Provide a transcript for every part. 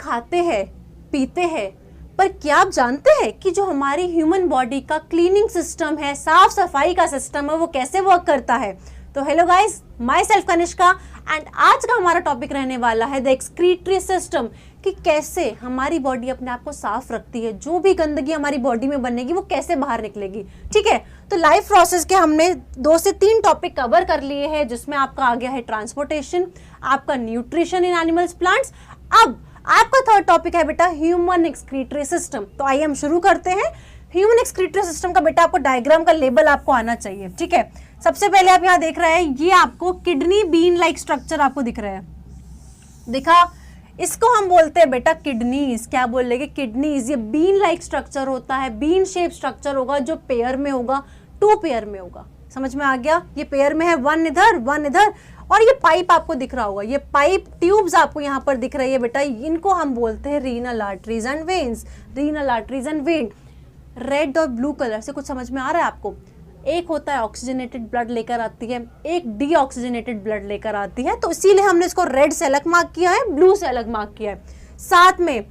खाते हैं, पीते हैं, पर क्या आप जानते हैं कि जो हमारी ह्यूमन बॉडी का क्लीनिंग सिस्टम है, साफ सफाई का सिस्टम है, वो कैसे वर्क करता है? तो hello guys, my self Kanishka and आज का हमारा टॉपिक रहने वाला है द एक्सक्रीटरी सिस्टम, कि कैसे हमारी बॉडी अपने आप को साफ रखती है, जो भी गंदगी हमारी बॉडी में बनेगी वो कैसे बाहर निकलेगी। ठीक है, तो लाइफ प्रोसेस के हमने 2 से 3 टॉपिक कवर कर लिए हैं, जिसमें आपका आ गया है ट्रांसपोर्टेशन, आपका न्यूट्रिशन इन एनिमल्स प्लांट्स। अब आपका थर्ड टॉपिक है बेटा ह्यूमन एक्सक्रीटरी सिस्टम। तो आइए हम शुरू करते हैं। ह्यूमन एक्सक्रीटरी सिस्टम का बेटा आपको डायग्राम का लेबल आपको आना चाहिए। ठीक है, सबसे पहले आप यहाँ देख रहे हैं, ये आपको किडनी बीन लाइक स्ट्रक्चर आपको दिख रहा है, दिखा? इसको हम बोलते हैं बेटा किडनीज। क्या बोलेंगे? किडनीज। ये बीन लाइक स्ट्रक्चर होता है, बीन शेप स्ट्रक्चर होगा, जो पेयर में होगा, 2 पेयर में होगा। समझ में आ गया? ये पेयर में है, 1 इधर 1 इधर, और ये पाइप आपको दिख रहा होगा, ये पाइप ट्यूब्स आपको यहाँ पर दिख रही है बेटा, इनको हम बोलते हैं renal arteries and veins. Renal arteries and when red और ब्लू कलर से कुछ समझ में आ रहा है आपको? एक होता है ऑक्सीजनेटेड ब्लड लेकर आती है, एक डीऑक्सीजनेटेड ब्लड लेकर आती है, तो इसीलिए हमने इसको रेड से अलग मार्क किया है, ब्लू से अलग मार्क किया है। साथ में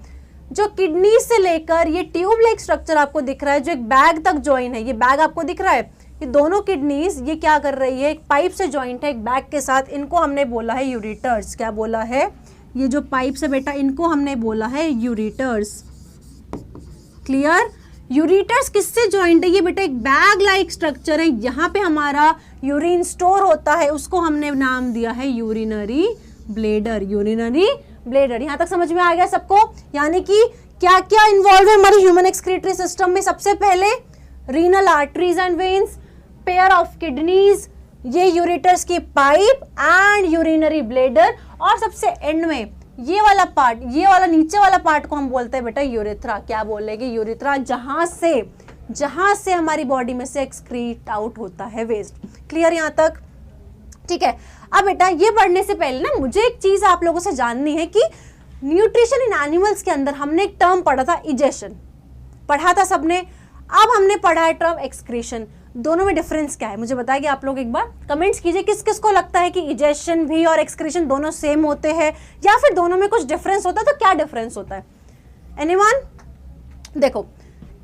जो किडनी से लेकर ये ट्यूब लाइक स्ट्रक्चर आपको दिख रहा है, जो एक बैग तक ज्वाइन है, ये बैग आपको दिख रहा है, ये दोनों किडनीज ये क्या कर रही है, एक पाइप से ज्वाइंट है एक बैग के साथ, इनको हमने बोला है यूरेटर्स। क्या बोला है? ये जो पाइप से बेटा, इनको हमने बोला है यूरेटर्स। क्लियर? यूरेटर्स किससे ज्वाइंट है? ये बेटा एक बैग लाइक स्ट्रक्चर है, यहाँ पे हमारा यूरिन स्टोर होता है, उसको हमने नाम दिया है यूरिनरी ब्लेडर। Urinary bladder. यहाँ तक समझ में आ गया सबको? यानी कि क्या क्या इन्वॉल्व है हमारे ह्यूमन एक्सक्रीटरी सिस्टम में? सबसे पहले renal arteries and veins, pair of kidneys, ये यूरेटर्स की पाइप एंड यूरिनरी ब्लेडर, और सबसे एंड में ये वाला पार्ट, ये वाला नीचे वाला पार्ट को हम बोलते हैं बेटा यूरेथ्रा। क्या बोलेंगे? यूरेथ्रा, जहां से हमारी बॉडी में से एक्सक्रीट आउट होता है वेस्ट। क्लियर यहाँ तक? ठीक है, अब बेटा ये पढ़ने से पहले ना मुझे एक चीज आप लोगों से जाननी है कि न्यूट्रिशन इन एनिमल्स के अंदर हमने एक टर्म पढ़ा था, इजेशन पढ़ा था सबने। अब हमने पढ़ा है टर्म एक्सक्रीशन। दोनों में डिफरेंस क्या है मुझे बताइए आप लोग, एक बार कमेंट्स कीजिए किस किस को लगता है कि इजेशन भी और एक्सक्रीशन दोनों सेम होते हैं, या फिर दोनों में कुछ डिफरेंस होता है, तो क्या डिफरेंस होता है? एनीवन? देखो,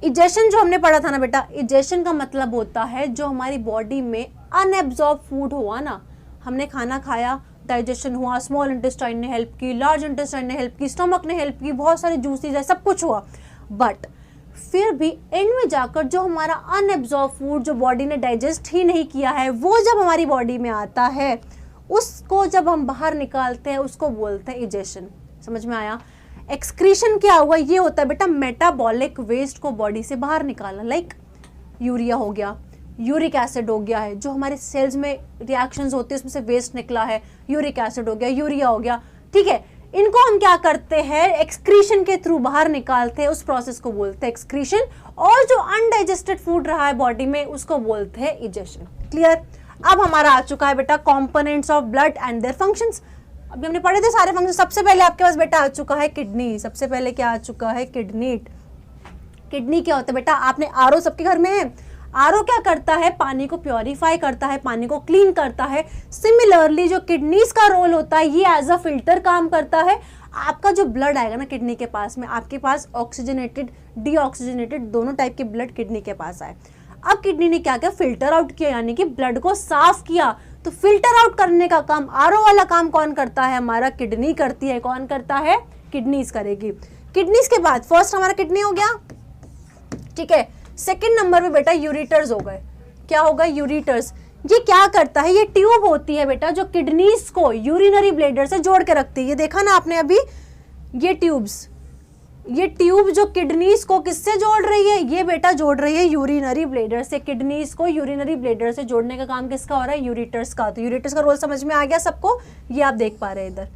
इजेशन जो हमने पढ़ा था ना बेटा, इजेशन का मतलब होता है जो हमारी बॉडी में अनएब्जॉर्ब फूड हुआ ना, हमने खाना खाया, डाइजेशन हुआ, स्मॉल इंटेस्टाइन ने हेल्प की, लार्ज इंटेस्टाइन ने हेल्प की, स्टमक ने हेल्प की, बहुत सारे जूसीज है, सब कुछ हुआ, बट फिर भी एंड में जाकर जो हमारा अनएब्जॉर्ब फूड जो बॉडी ने डाइजेस्ट ही नहीं किया है, वो जब हमारी बॉडी में आता है, उसको जब हम बाहर निकालते हैं, उसको बोलते हैं इजेशन। समझ में आया? एक्सक्रीशन क्या हुआ? ये होता है बेटा मेटाबॉलिक वेस्ट को बॉडी से बाहर निकालना, लाइक यूरिया हो गया, यूरिक एसिड हो गया है, जो हमारे सेल्स में रिएक्शंस होते हैं उसमें से वेस्ट निकला है, यूरिक एसिड हो गया, यूरिया हो गया। ठीक है, इनको हम क्या करते हैं? एक्सक्रीशन के थ्रू बाहर निकालते हैं, उस प्रोसेस को बोलते हैं एक्सक्रीशन। और जो अनडाइजेस्टेड फूड रहा है बॉडी में, उसको बोलते हैं इजेशन। क्लियर? अब हमारा आ चुका है बेटा components of blood and their functions. अभी हमने पढ़े थे सारे फंक्शन। सबसे पहले आपके पास बेटा आ चुका है किडनी। सबसे पहले क्या आ चुका है? किडनी। किडनी क्या होता है बेटा? आपने आरओ सबके घर में है। आरओ क्या करता है? पानी को प्योरीफाई करता है, पानी को क्लीन करता है। सिमिलरली जो किडनीज का रोल होता है, ये एज अ फिल्टर काम करता है। आपका जो ब्लड आएगा ना किडनी के पास में, आपके पास ऑक्सीजनेटेड, डीऑक्सीजनेटेड दोनों टाइप के ब्लड किडनी के पास आए। अब किडनी ने क्या किया? फिल्टर आउट किया, यानी कि ब्लड को साफ किया। तो फिल्टर आउट करने का काम, आरओ वाला काम कौन करता है? हमारा किडनी करती है। कौन करता है? किडनीज करेगी। किडनीज के बाद फर्स्ट हमारा किडनी हो गया, ठीक है। सेकंड नंबर पे बेटा यूरेटर्स हो गए। क्या होगा? यूरेटर्स। ये क्या करता है? ये ट्यूब होती है बेटा जो किडनीज को यूरिनरी ब्लेडर से जोड़ के रखती है। ये देखा ना आपने अभी, ये ट्यूब्स, ये ट्यूब जो किडनीज को किससे जोड़ रही है? ये बेटा जोड़ रही है यूरिनरी ब्लेडर से। किडनीज को यूरिनरी ब्लेडर से जोड़ने का काम किसका हो रहा है? यूरेटर्स का। तो यूरेटर्स का रोल समझ में आ गया सबको? ये आप देख पा रहे हैं इधर,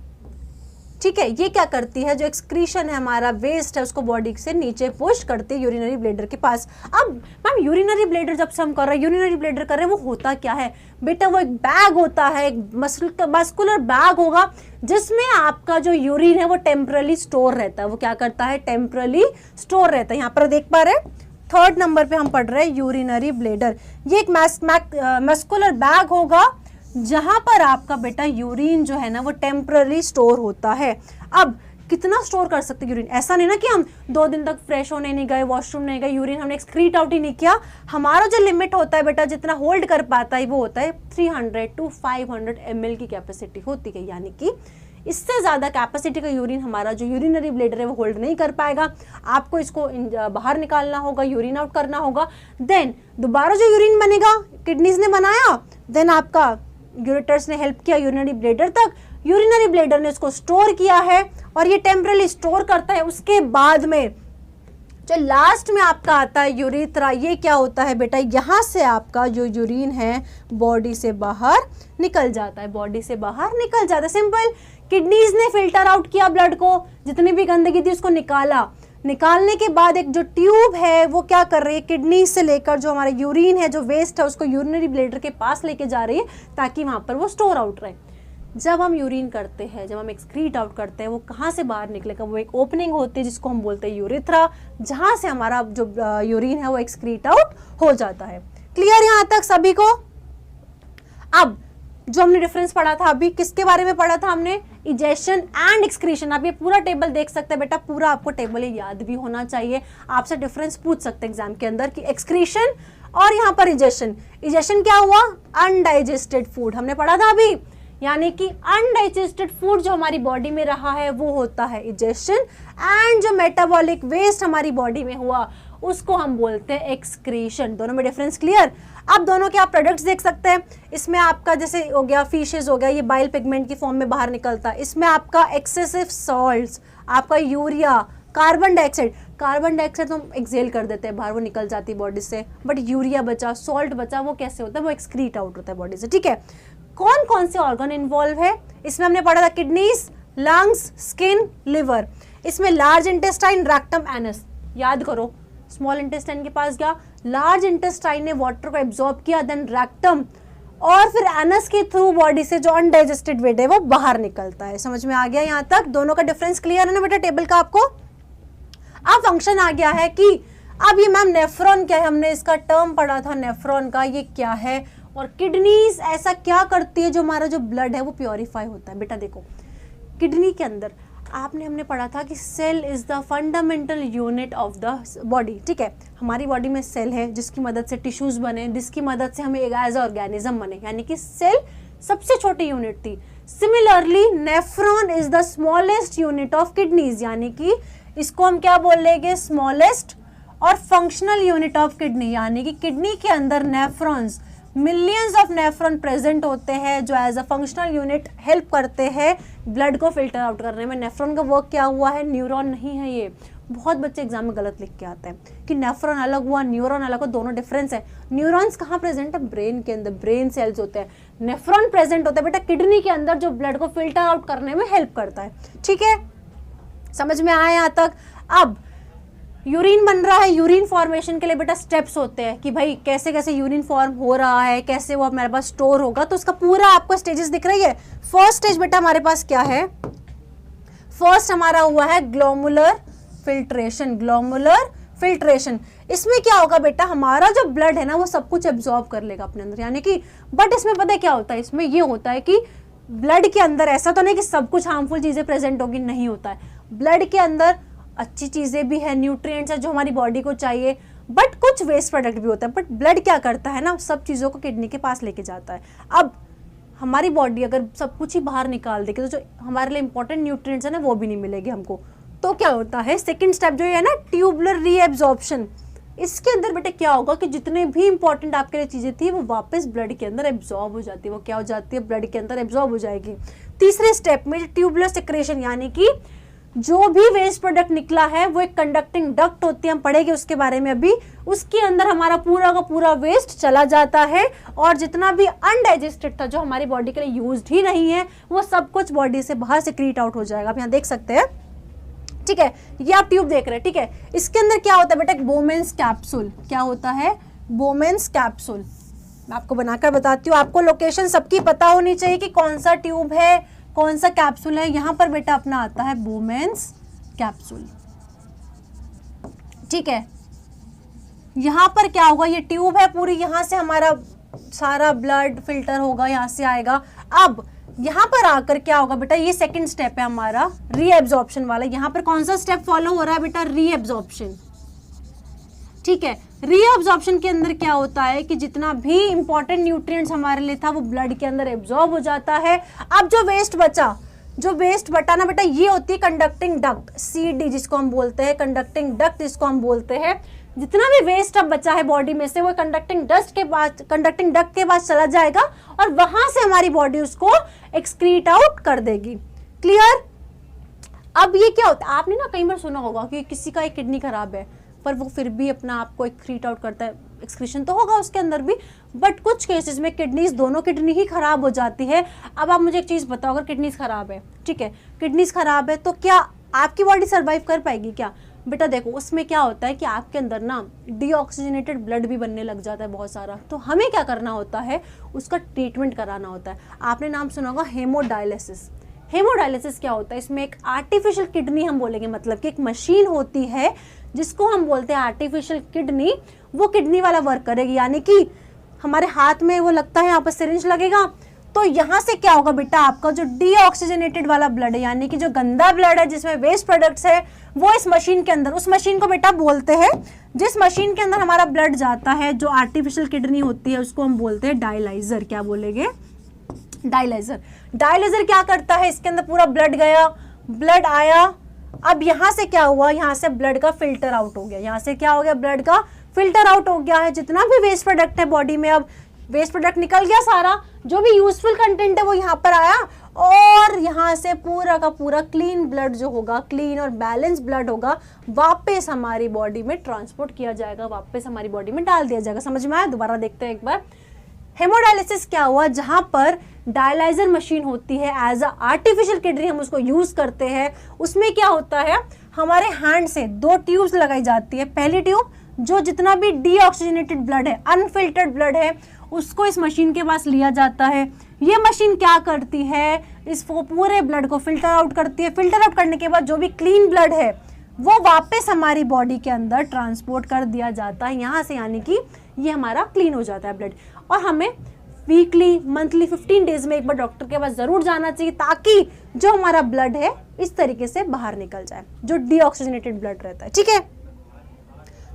ठीक है। ये क्या करती है? जो एक्सक्रीशन है हमारा, वेस्ट है, उसको बॉडी से नीचे पुश करती है यूरिनरी ब्लेडर के पास। अब मैम यूरिनरी ब्लेडर जब से हम कर रहे हैं, यूरिनरी ब्लेडर कर रहे हैं, वो होता क्या है बेटा? वो एक बैग होता है, एक मस्कुलर बैग होगा, जिसमें आपका जो यूरिन है वो टेम्परली स्टोर रहता है। वो क्या करता है? टेम्परली स्टोर रहता है। यहाँ पर देख पा रहे हैं, थर्ड नंबर पे हम पढ़ रहे हैं यूरिनरी ब्लेडर। ये एक मस्कुलर बैग होगा जहां पर आपका बेटा यूरिन जो है ना वो टेम्पररी स्टोर होता है। अब कितना स्टोर कर सकते हैं यूरिन। ऐसा नहीं ना कि हम 2 दिन तक फ्रेश होने नहीं गए, वॉशरूम नहीं गए, यूरिन हमने एक्सक्रीट आउट ही नहीं किया। हमारा जो लिमिट होता है बेटा, जितना होल्ड कर पाता है वो होता है 300 to 500 ml की कैपेसिटी होती है, यानी कि इससे ज़्यादा कैपेसिटी का यूरिन हमारा जो यूरिनरी ब्लैडर है वो होल्ड नहीं कर पाएगा। आपको इसको बाहर निकालना होगा, यूरिन आउट करना होगा। देन दोबारा जो यूरिन बनेगा, किडनीज ने बनाया, देन आपका यूरेटर्स ने हेल्प किया यूरिनरी ब्लैडर तक, यूरिनरी ब्लैडर ने इसको स्टोर किया है और ये टेम्परली स्टोर करता है। उसके बाद में जो लास्ट में आपका आता है यूरेथ्रा, ये क्या होता है बेटा, यहाँ से आपका जो यूरिन है बॉडी से बाहर निकल जाता है, बॉडी से बाहर निकल जाता है। सिंपल, किडनीज ने फिल्टर आउट किया ब्लड को, जितनी भी गंदगी थी उसको निकाला। निकालने के बाद एक जो ट्यूब है वो क्या कर रही है, किडनी से लेकर जो हमारा यूरिन है, जो वेस्ट है, उसको यूरिनरी ब्लैडर के पास लेके जा रही है ताकि वहां पर वो स्टोर आउट रहे। जब हम यूरिन करते हैं, जब हम एक्सक्रीट आउट करते हैं, वो कहाँ से बाहर निकलेगा, वो एक ओपनिंग होती है जिसको हम बोलते हैं यूरेथ्रा, जहां से हमारा जो यूरिन है वो एक्सक्रीट आउट हो जाता है। क्लियर यहाँ तक सभी को? अब जो हमने डिफरेंस पढ़ा था अभी, किसके बारे में पढ़ा था हमने, इजेशन एंड एक्सक्रीशन। आप ये पूरा टेबल देख सकते हैं बेटा, पूरा आपको टेबल ये याद भी होना चाहिए। आपसे डिफरेंस पूछ सकते हैं एग्जाम के अंदर कि एक्सक्रीशन और यहाँ पर इजेशन। इजेशन क्या हुआ, अनडाइजेस्टेड फूड हमने पढ़ा था अभी, यानी कि अनडाइजेस्टेड फूड जो हमारी बॉडी में रहा है वो होता है इजेशन, एंड जो मेटाबॉलिक वेस्ट हमारी बॉडी में हुआ उसको हम बोलते हैं एक्सक्रीशन। दोनों में डिफरेंस क्लियर? आप दोनों के आप प्रोडक्ट्स देख सकते हैं। इसमें आपका जैसे हो गया फिशेस हो गया, ये बाइल पिगमेंट की फॉर्म में बाहर निकलता है। इसमें आपका एक्सेसिव सॉल्ट्स, आपका urea, carbon dioxide. Carbon dioxide तो हम एक्सेल कर देते हैं बाहर, वो निकल जाती है बॉडी से, बट यूरिया बचा, सॉल्ट बचा, वो कैसे होता है, वो एक्सक्रीट आउट होता है बॉडी से। ठीक है, कौन कौन से ऑर्गन इन्वॉल्व है इसमें हमने पढ़ा था, किडनीज, लंग्स, स्किन, लिवर। इसमें लार्ज इंटेस्टाइन, रेक्टम, एनस। याद करो, स्मॉल इंटेस्टाइन के पास गया, लार्ज इंटेस्टाइन ने वाटर को एब्जॉर्ब किया, देन रेक्टम, और फिर एनस के थ्रू बॉडी से जो अनडाइजेस्टेड वेट है वो बाहर निकलता है। समझ में आ गया यहाँ तक? दोनों का डिफरेंस क्लियर है ना बेटा टेबल का आपको? अब फंक्शन आ गया है कि अब ये मैम नेफ्रॉन क्या है, हमने इसका टर्म पढ़ा था नेफ्रॉन का, ये क्या है, और किडनीज ऐसा क्या करती है जो हमारा जो ब्लड है वो प्योरीफाई होता है। बेटा देखो, किडनी के अंदर हमने पढ़ा था कि cell is the fundamental unit of the body. ठीक है, हमारी बॉडी में सेल है जिसकी मदद से टिश्यूज बने, जिसकी मदद से हमें एज ऑर्गेनिज्म बने, यानी कि सेल सबसे छोटी यूनिट थी। Similarly nephron is the smallest unit of kidneys, यानी कि इसको हम क्या बोल लेंगे, स्मॉलेस्ट और फंक्शनल यूनिट ऑफ किडनी, यानी कि किडनी के अंदर nephrons, millions of nephron present होते हैं जो as a functional unit help करते हैं ब्लड को फिल्टर आउट करने में। नेफ्रॉन का वर्क क्या हुआ है, न्यूरॉन नहीं है ये। बहुत बच्चे एग्जाम में गलत लिख के आते हैं कि नेफ्रॉन अलग हुआ, न्यूरॉन अलग हुआ, दोनों डिफरेंस है। न्यूरॉन्स कहाँ प्रेजेंट है, ब्रेन के अंदर, ब्रेन सेल्स होते हैं। नेफ्रॉन प्रेजेंट होता है बेटा किडनी के अंदर, जो ब्लड को फिल्टर आउट करने में हेल्प करता है। ठीक है, समझ में आया यहाँ तक? अब यूरिन बन रहा है, यूरिन फॉर्मेशन के लिए बेटा स्टेप्स होते हैं कि भाई कैसे कैसे यूरिन फॉर्म हो रहा है, कैसे वो हमारे पास स्टोर होगा, तो उसका पूरा आपको स्टेजेस दिख रही है। फर्स्ट स्टेज बेटा हमारे पास क्या है, फर्स्ट हमारा हुआ है ग्लोमुलर फिल्ट्रेशन। ग्लोमुलर फिल्ट्रेशन, इसमें क्या होगा बेटा, हमारा जो ब्लड है ना वो सब कुछ एब्जॉर्ब कर लेगा अपने अंदर, यानी कि बट इसमें पता है क्या होता है, इसमें ये होता है कि ब्लड के अंदर ऐसा तो नहीं कि सब कुछ हार्मफुल चीजें प्रेजेंट होगी, नहीं होता है। ब्लड के अंदर अच्छी चीजें भी है, न्यूट्रिएंट्स है जो हमारी बॉडी को चाहिए, बट कुछ वेस्ट प्रोडक्ट भी होता है। बट ब्लड क्या करता है ना, सब चीजों को किडनी के पास लेके जाता है। अब हमारी बॉडी अगर सब कुछ ही बाहर निकाल देगी तो जो हमारे लिए इंपॉर्टेंट न्यूट्रिएंट्स है ना वो भी नहीं मिलेगी हमको। तो क्या होता है, सेकेंड स्टेप जो है ना ट्यूबुलर रीएब्जॉर्प्शन, इसके अंदर बेटे क्या होगा कि जितने भी इंपॉर्टेंट आपके लिए चीजें थी वो वापस ब्लड के अंदर एब्जॉर्ब हो जाती है। वो क्या हो जाती है, ब्लड के अंदर एब्जॉर्ब हो जाएगी। तीसरे स्टेप में ट्यूबुलर सेक्रेशन, यानी कि जो भी वेस्ट प्रोडक्ट निकला है वो एक कंडक्टिंग डक्ट होती है, हम पढ़ेंगे उसके बारे में अभी, उसके अंदर हमारा पूरा का पूरा वेस्ट चला जाता है, और जितना भी अनडाइजेस्टेड था जो हमारी बॉडी के लिए यूज्ड ही नहीं है वो सब कुछ बॉडी से बाहर सेक्रीट आउट हो जाएगा। आप यहाँ देख सकते हैं। ठीक है, ये आप ट्यूब देख रहे हैं। ठीक है, इसके अंदर क्या होता है बेटा, एक बोमेन्स कैप्सूल। क्या होता है, बोमेन्स कैप्सूल। मैं आपको बनाकर बताती हूँ, आपको लोकेशन सबकी पता होनी चाहिए कि कौन सा ट्यूब है, कौन सा कैप्सूल है। यहां पर बेटा अपना आता है बोमेन्स कैप्सूल। ठीक है, यहां पर क्या होगा, ये ट्यूब है पूरी, यहां से हमारा सारा ब्लड फिल्टर होगा, यहां से आएगा। अब यहाँ पर आकर क्या होगा बेटा, ये सेकंड स्टेप है हमारा रीएब्जॉर्प्शन वाला। यहाँ पर कौन सा स्टेप फॉलो हो रहा है बेटा, रीएब्जॉर्प्शन। ठीक है, रीअब्जॉर्प्शन के अंदर क्या होता है कि जितना भी इंपॉर्टेंट न्यूट्रिएंट्स हमारे लिए था वो ब्लड के अंदर एब्जॉर्ब हो जाता है। अब जो वेस्ट बचा, जो वेस्ट बटा ना बेटा, ये होती है कंडक्टिंग डक्ट, CD जिसको हम बोलते हैं, कंडक्टिंग डक्ट जिसको हम बोलते हैं। जितना भी वेस्ट अब बचा है बॉडी में से वो कंडक्टिंग डस्ट के पास, कंडक्टिंग डक्ट के पास चला जाएगा और वहां से हमारी बॉडी उसको एक्सक्रीट आउट कर देगी। क्लियर? अब ये क्या होता है, आपने ना कई बार सुना होगा कि किसी का एक किडनी खराब है पर वो फिर भी अपना आप को एक्सक्रीट आउट करता है, एक्सक्रीशन तो होगा उसके अंदर भी, बट कुछ केसेस में किडनीज, दोनों किडनी ही खराब हो जाती है। अब आप मुझे एक चीज बताओ, अगर किडनीज खराब है, ठीक है, किडनीज खराब है तो क्या आपकी बॉडी सर्वाइव कर पाएगी क्या? बेटा देखो, उसमें क्या होता है कि आपके अंदर ना डीऑक्सीजनेटेड ब्लड भी बनने लग जाता है बहुत सारा। तो हमें क्या करना होता है, उसका ट्रीटमेंट कराना होता है। आपने नाम सुना होगा हेमोडायलिसिस। हेमोडायलिसिस क्या होता है, इसमें एक आर्टिफिशियल किडनी हम बोलेंगे, मतलब कि एक मशीन होती है जिसको हम बोलते हैं आर्टिफिशियल किडनी। वो किडनी वाला वर्क करेगी, यानी कि हमारे हाथ में वो लगता है, यहाँ पर सिरिंज लगेगा, तो यहाँ से क्या होगा बेटा, आपका जो डीऑक्सीजनेटेड वाला ब्लड है, यानी कि जो गंदा ब्लड है जिसमें वेस्ट प्रोडक्ट्स है, वो इस मशीन के अंदर, उस मशीन को बेटा बोलते हैं, जिस मशीन के अंदर हमारा ब्लड जाता है, जो आर्टिफिशियल किडनी होती है, उसको हम बोलते हैं डायलाइजर। क्या बोलेंगे? डायलाइजर। डायलाइजर क्या करता है, इसके अंदर पूरा ब्लड गया, ब्लड आया, अब यहां से क्या हुआ, यहां से ब्लड का फिल्टर आउट हो गया। यहां से क्या हो गया, ब्लड का फिल्टर आउट हो गया है। जितना भी वेस्ट प्रोडक्ट है बॉडी में, अब वेस्ट प्रोडक्ट निकल गया सारा, जो भी यूजफुल कंटेंट है वो यहाँ पर आया और यहाँ से पूरा का पूरा क्लीन ब्लड जो होगा, क्लीन और बैलेंस ब्लड होगा, वापस हमारी बॉडी में ट्रांसपोर्ट किया जाएगा, वापस हमारी बॉडी में डाल दिया जाएगा। समझ में आया? दोबारा देखते हैं एक बार। हेमोडायलिसिस क्या हुआ, जहां पर डायलाइजर मशीन होती है, एज अ आर्टिफिशियल किडनी हम उसको यूज करते हैं। उसमें क्या होता है, हमारे हैंड से 2 ट्यूब्स लगाई जाती है। पहली ट्यूब, जो जितना भी डीऑक्सीजनेटेड ब्लड है, अनफिल्टर्ड ब्लड है, उसको इस मशीन के पास लिया जाता है। ये मशीन क्या करती है, इस पूरे ब्लड को फिल्टर आउट करती है। फिल्टर आउट करने के बाद जो भी क्लीन ब्लड है वो वापस हमारी बॉडी के अंदर ट्रांसपोर्ट कर दिया जाता है यहाँ से, यानी कि ये हमारा क्लीन हो जाता है ब्लड। और हमें वीकली, मंथली, 15 डेज में एक बार डॉक्टर के पास जरूर जाना चाहिए, ताकि जो हमारा ब्लड है इस तरीके से बाहर निकल जाए, जो डीऑक्सीजनेटेड ब्लड रहता है। ठीक है,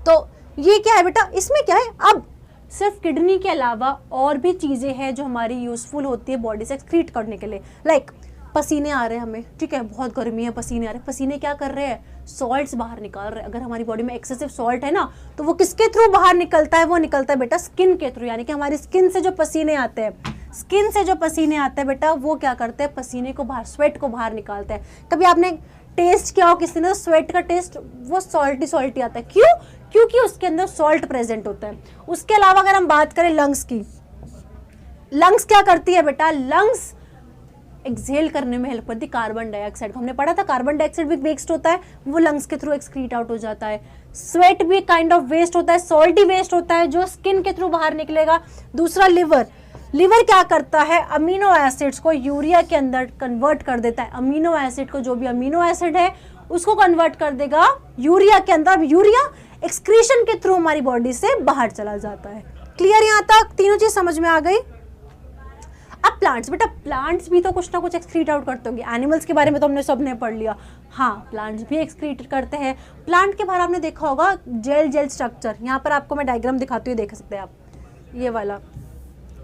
तो ये क्या है बेटा, इसमें क्या है, अब सिर्फ किडनी के अलावा और भी चीजें हैं जो हमारी यूजफुल होती है बॉडी से एक्सक्रीट करने के लिए। लाइक पसीने आ रहे हैं हमें, ठीक है, बहुत गर्मी है, पसीने आ रहे हैं, पसीने क्या कर रहे हैं, सॉल्ट्स बाहर निकाल रहे हैं। अगर हमारी बॉडी में एक्सेसिव सॉल्ट है ना, तो वो किसके थ्रू बाहर निकलता है, वो निकलता है बेटा स्किन के थ्रू। यानी कि हमारी स्किन से जो पसीने आते हैं, स्किन से जो पसीने आते हैं बेटा, वो क्या करते हैं, पसीने को बाहर, स्वेट को बाहर निकालते हैं। कभी आपने टेस्ट किया हो किसी ने, स्वेट का टेस्ट वो सॉल्टी सॉल्टी आता है, क्यों? क्योंकि उसके अंदर सॉल्ट प्रेजेंट होता है। उसके अलावा अगर हम बात करें लंग्स की, लंग्स क्या करती है बेटा, लंग्स एक्सहेल करने में हेल्प करती है कार्बन डाइऑक्साइड को। हमने पढ़ा था कार्बन डाइऑक्साइड भी वेस्ट होता है, वो लंग्स के थ्रू एक्सक्रीट आउट हो जाता है। स्वेट भी काइंड ऑफ वेस्ट होता है, सॉल्टी वेस्ट होता है, जो स्किन के थ्रू बाहर निकलेगा। दूसरा लिवर, लिवर क्या करता है, अमीनो एसिड्स को यूरिया के अंदर कन्वर्ट कर देता है। अमीनो एसिड को, जो भी अमीनो एसिड है उसको कन्वर्ट कर देगा यूरिया के अंदर। यूरिया एक्सक्रीशन के थ्रू हमारी बॉडी से बाहर चला जाता है। क्लियर? यहाँ तक तीनों चीज समझ में आ गई। अब प्लांट्स, बेटा प्लांट्स भी तो कुछ ना कुछ एक्सक्रीट आउट करते होंगे। एनिमल्स के बारे में तो हमने सबने पढ़ लिया, हाँ प्लांट्स भी एक्सक्रीट करते हैं। प्लांट के बाहर आपने देखा होगा जेल जेल स्ट्रक्चर, यहाँ पर आपको मैं डायग्राम दिखाती हूँ, देख सकते हैं आप, ये वाला,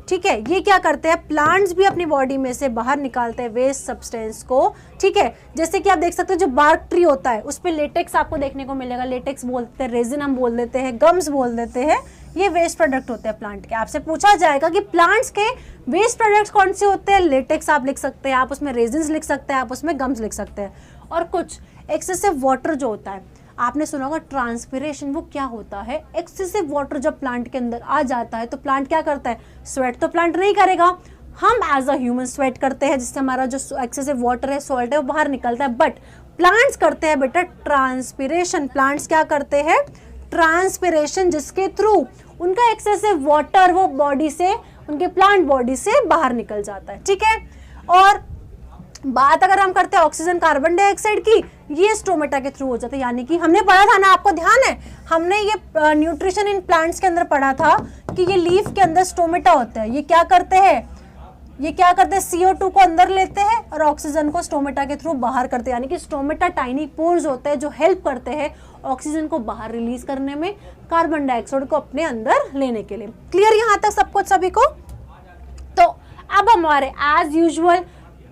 ठीक है। ये क्या करते हैं, प्लांट्स भी अपनी बॉडी में से बाहर निकालते हैं वेस्ट सब्सटेंस को, ठीक है। जैसे कि आप देख सकते हो जो बार्क ट्री होता है उस पर लेटेक्स आपको देखने को मिलेगा, लेटेक्स बोलते हैं, रेजिन हम बोल देते हैं, गम्स बोल देते हैं, ये वेस्ट प्रोडक्ट होते हैं प्लांट के। आपसे पूछा जाएगा कि प्लांट्स के वेस्ट प्रोडक्ट्स कौन से होते हैं, लेटेक्स आप लिख सकते हैं, आप उसमें रेजिन्स लिख सकते हैं, आप उसमें गम्स लिख सकते हैं। और कुछ एक्सेसिव वाटर जो होता है, आपने सुना होगा ट्रांसपिरेशन, वो क्या होता है, एक्सेसिव वाटर जब प्लांट के अंदर आ जाता है तो प्लांट क्या करता है, स्वेट तो प्लांट नहीं करेगा, हम एज अ ह्यूमन स्वेट करते हैं, जिससे हमारा जो एक्सेसिव वाटर है, सॉल्ट है, वो बाहर निकलता है। बट प्लांट्स करते हैं बेटा ट्रांसपिरेशन। प्लांट्स क्या करते हैं, ट्रांसपिरेशन, जिसके थ्रू उनका एक्सेसिव वाटर वो बॉडी से, उनके प्लांट बॉडी से बाहर निकल जाता है, ठीक है। और बात अगर हम करते हैं ऑक्सीजन कार्बन डाइऑक्साइड की, ये स्टोमेटा के थ्रू हो जाता है। यानी कि हमने पढ़ा था ना, आपको ध्यान है, हमने ये न्यूट्रिशन इन प्लांट्स के अंदर पढ़ा था कि ये लीफ के अंदर स्टोमेटा होता है। ये क्या करते हैं, ये क्या करते हैं, CO2 को अंदर लेते हैं और ऑक्सीजन को स्टोमेटा के थ्रू बाहर करते हैं, यानी कि स्टोमेटा टाइनी पोर्स होते हैं जो हेल्प करते हैं ऑक्सीजन को बाहर रिलीज करने में, कार्बन डाइऑक्साइड को अपने अंदर लेने के लिए। क्लियर यहाँ तक सबको, सभी को? तो अब हमारे एज यूजुअल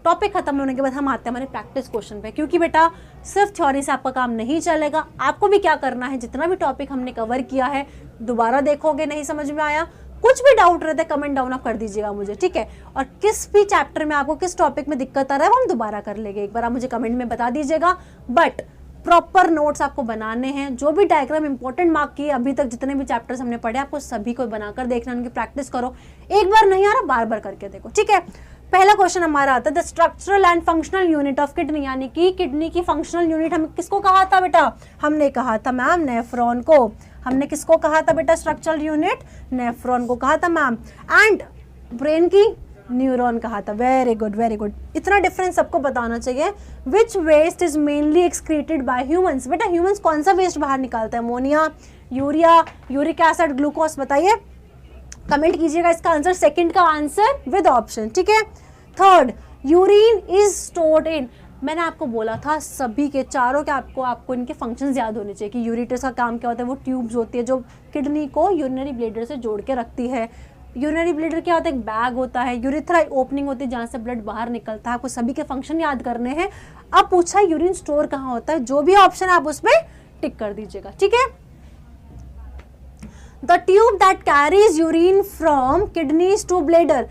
टॉपिक खत्म होने के बाद हम आते हैं हमारे प्रैक्टिस क्वेश्चन पे, क्योंकि बेटा सिर्फ थ्योरी से आपका काम नहीं चलेगा, आपको भी क्या करना है, जितना भी टॉपिक हमने कवर किया है दोबारा देखोगे, नहीं समझ में आया कुछ भी डाउट रहता है कमेंट डाउन आप कर दीजिएगा मुझे, ठीक है? और किस भी चैप्टर में आपको किस टॉपिक में दिक्कत आ रहा है वो हम दोबारा कर लेंगे, एक बार आप मुझे कमेंट में बता दीजिएगा। बट प्रॉपर नोट्स आपको बनाने हैं, जो भी डायग्राम इंपॉर्टेंट मार्क की अभी तक जितने भी चैप्टर्स हमने पढ़े आपको सभी को बनाकर देखना, उनकी प्रैक्टिस करो, एक बार नहीं आ रहा बार बार करके देखो, ठीक है? पहला क्वेश्चन हमारा आता है the structural and functional unit of kidney, यानी कि किडनी की फंक्शनल यूनिट हम किसको कहा था बेटा? हमने कहा था मैम नेफ्रॉन को। हमने किसको कहा था बेटा स्ट्रक्चरल यूनिट? नेफ्रॉन को कहा था मैम। एंड ब्रेन की न्यूरॉन कहा था। वेरी गुड वेरी गुड, इतना डिफरेंस सबको बताना चाहिए। Which waste is mainly excreted by humans, बेटा ह्यूमंस कौन सा वेस्ट बाहर निकालते हैं? Ammonia, urea, uric acid, glucose, बताइए, कमेंट कीजिएगा इसका आंसर, सेकंड का आंसर विद ऑप्शन, ठीक है? Third, urine is stored in, मैंने आपको बोला था सभी के चारों के आपको इनके फंक्शंस याद होने चाहिए कि यूरेटर्स का काम क्या होता है, वो ट्यूब्स होती है जो किडनी को यूरिनरी ब्लैडर से जोड़ के रखती है। यूरिनरी ब्लैडर क्या होता है? एक बैग होता है। यूरिथ्रा ओपनिंग होती है जहाँ से ब्लड बाहर निकलता है। आपको सभी के फंक्शन याद करने हैं। अब पूछा यूरिन स्टोर कहाँ होता है, जो भी ऑप्शन आप उसमें टिक कर दीजिएगा, ठीक है? The tube that carries urine from kidneys to bladder,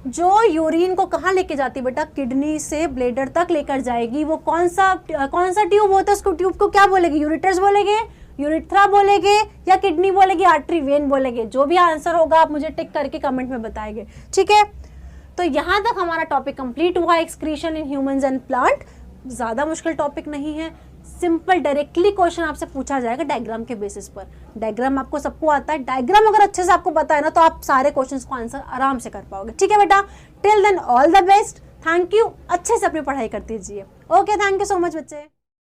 जो यूरिन को कहाँ लेके जाती है बेटा? किडनी से ब्लेडर तक लेकर जाएगी। वो कौन सा ट्यूब होता है? उसको ट्यूब को क्या बोलेंगे? यूरेटर्स बोलेंगे, यूरिथ्रा बोलेंगे, या किडनी बोलेंगे, आर्टरी, वेन बोलेंगे? जो भी आंसर होगा आप मुझे टिक करके कमेंट में बताएंगे, ठीक है? तो यहाँ तक हमारा टॉपिक कंप्लीट हुआ, excretion in humans and plant. ज़्यादा मुश्किल टॉपिक नहीं है, सिंपल डायरेक्टली क्वेश्चन आपसे पूछा जाएगा डायग्राम के बेसिस पर। डायग्राम आपको सबको आता है, डायग्राम अगर अच्छे से आपको पता है ना तो आप सारे क्वेश्चंस को आंसर आराम से कर पाओगे, ठीक है बेटा? Till then all the best, thank you, अच्छे से अपनी पढ़ाई करते दीजिए। Okay, thank you so much बच्चे।